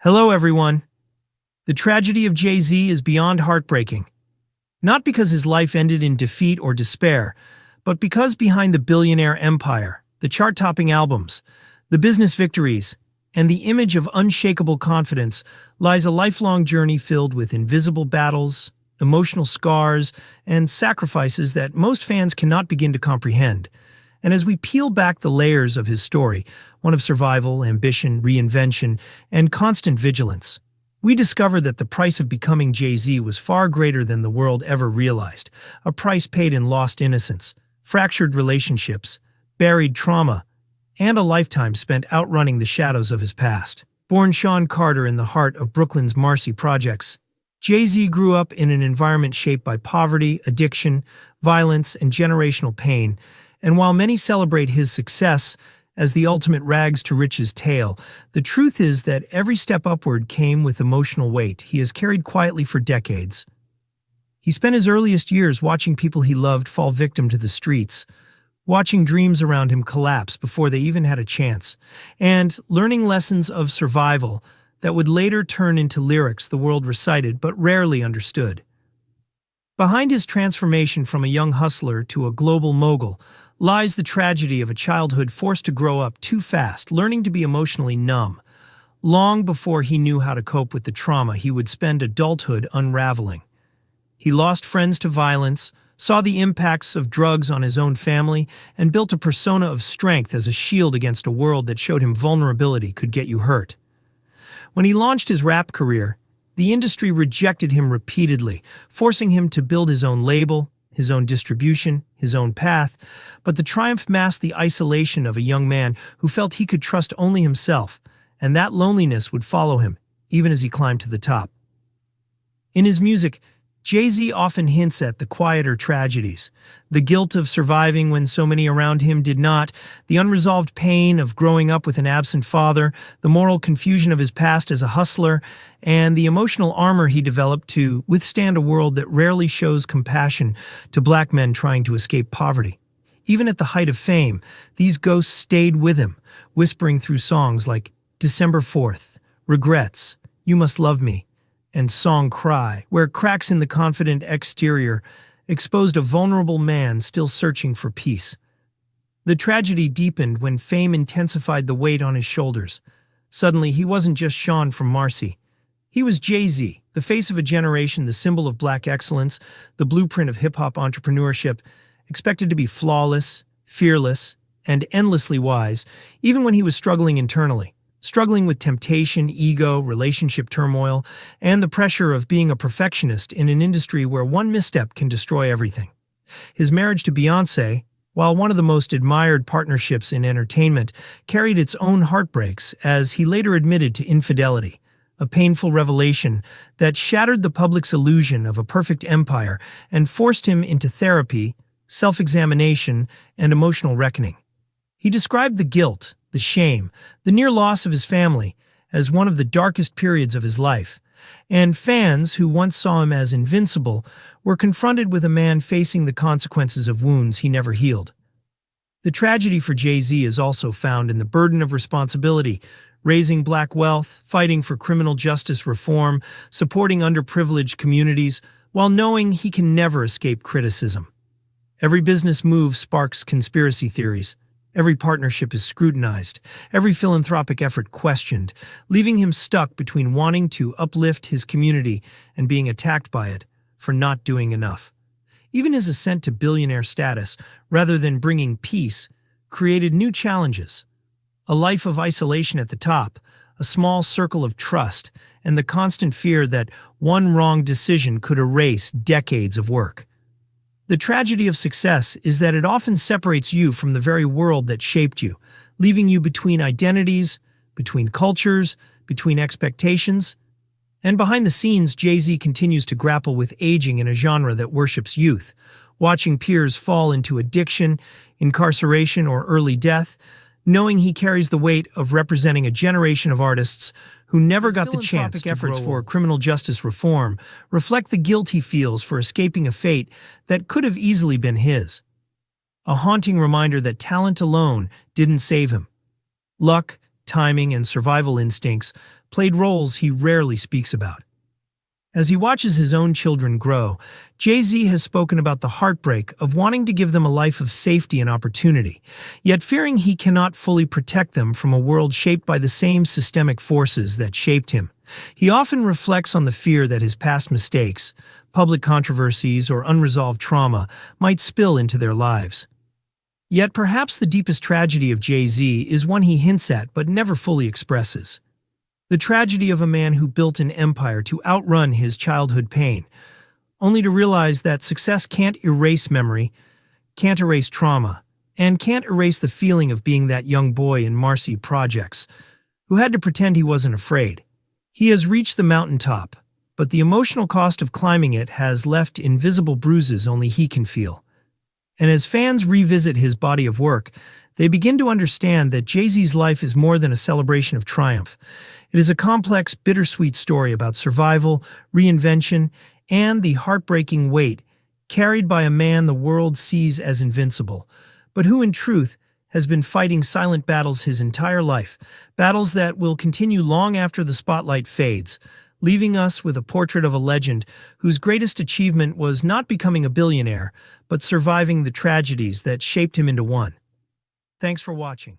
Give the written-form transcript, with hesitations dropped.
Hello, everyone. The tragedy of Jay-Z is beyond heartbreaking. Not because his life ended in defeat or despair, but because behind the billionaire empire, the chart-topping albums, the business victories, and the image of unshakable confidence lies a lifelong journey filled with invisible battles, emotional scars, and sacrifices that most fans cannot begin to comprehend. And as we peel back the layers of his story, one of survival, ambition, reinvention, and constant vigilance, we discover that the price of becoming Jay-Z was far greater than the world ever realized, a price paid in lost innocence, fractured relationships, buried trauma, and a lifetime spent outrunning the shadows of his past. Born Shawn Carter in the heart of Brooklyn's Marcy projects, Jay-Z grew up in an environment shaped by poverty, addiction, violence, and generational pain. And while many celebrate his success as the ultimate rags-to-riches tale, the truth is that every step upward came with emotional weight he has carried quietly for decades. He spent his earliest years watching people he loved fall victim to the streets, watching dreams around him collapse before they even had a chance, and learning lessons of survival that would later turn into lyrics the world recited but rarely understood. Behind his transformation from a young hustler to a global mogul lies the tragedy of a childhood forced to grow up too fast, learning to be emotionally numb. Long before he knew how to cope with the trauma, he would spend adulthood unraveling. He lost friends to violence, saw the impacts of drugs on his own family, and built a persona of strength as a shield against a world that showed him vulnerability could get you hurt. When he launched his rap career, the industry rejected him repeatedly, forcing him to build his own label, his own distribution, his own path, but the triumph masked the isolation of a young man who felt he could trust only himself, and that loneliness would follow him, even as he climbed to the top. In his music, Jay-Z often hints at the quieter tragedies, the guilt of surviving when so many around him did not, the unresolved pain of growing up with an absent father, the moral confusion of his past as a hustler, and the emotional armor he developed to withstand a world that rarely shows compassion to black men trying to escape poverty. Even at the height of fame, these ghosts stayed with him, whispering through songs like December 4th, Regrets, You Must Love Me, and Song Cry, where cracks in the confident exterior exposed a vulnerable man still searching for peace. The tragedy deepened when fame intensified the weight on his shoulders. Suddenly, he wasn't just Shawn from Marcy. He was Jay-Z, the face of a generation, the symbol of black excellence, the blueprint of hip-hop entrepreneurship, expected to be flawless, fearless, and endlessly wise, even when he was struggling internally. Struggling with temptation, ego, relationship turmoil, and the pressure of being a perfectionist in an industry where one misstep can destroy everything. His marriage to Beyoncé, while one of the most admired partnerships in entertainment, carried its own heartbreaks as he later admitted to infidelity, a painful revelation that shattered the public's illusion of a perfect empire and forced him into therapy, self-examination, and emotional reckoning. He described the guilt, the shame, the near loss of his family as one of the darkest periods of his life, and fans who once saw him as invincible were confronted with a man facing the consequences of wounds he never healed. The tragedy for Jay-Z is also found in the burden of responsibility, raising black wealth, fighting for criminal justice reform, supporting underprivileged communities, while knowing he can never escape criticism. Every business move sparks conspiracy theories. Every partnership is scrutinized, every philanthropic effort questioned, leaving him stuck between wanting to uplift his community and being attacked by it for not doing enough. Even his ascent to billionaire status, rather than bringing peace, created new challenges. A life of isolation at the top, a small circle of trust, and the constant fear that one wrong decision could erase decades of work. The tragedy of success is that it often separates you from the very world that shaped you, leaving you between identities, between cultures, between expectations. And behind the scenes, Jay-Z continues to grapple with aging in a genre that worships youth, watching peers fall into addiction, incarceration, or early death, knowing he carries the weight of representing a generation of artists who never got the chance to efforts for criminal justice reform reflect the guilt he feels for escaping a fate that could have easily been his. A haunting reminder that talent alone didn't save him. Luck, timing, and survival instincts played roles he rarely speaks about. As he watches his own children grow, Jay-Z has spoken about the heartbreak of wanting to give them a life of safety and opportunity, yet fearing he cannot fully protect them from a world shaped by the same systemic forces that shaped him. He often reflects on the fear that his past mistakes, public controversies, or unresolved trauma might spill into their lives. Yet perhaps the deepest tragedy of Jay-Z is one he hints at but never fully expresses. The tragedy of a man who built an empire to outrun his childhood pain, only to realize that success can't erase memory, can't erase trauma, and can't erase the feeling of being that young boy in Marcy projects, who had to pretend he wasn't afraid. He has reached the mountaintop, but the emotional cost of climbing it has left invisible bruises only he can feel. And as fans revisit his body of work, they begin to understand that Jay-Z's life is more than a celebration of triumph. It is a complex, bittersweet story about survival, reinvention, and the heartbreaking weight carried by a man the world sees as invincible, but who in truth has been fighting silent battles his entire life, battles that will continue long after the spotlight fades, leaving us with a portrait of a legend whose greatest achievement was not becoming a billionaire, but surviving the tragedies that shaped him into one. Thanks for watching.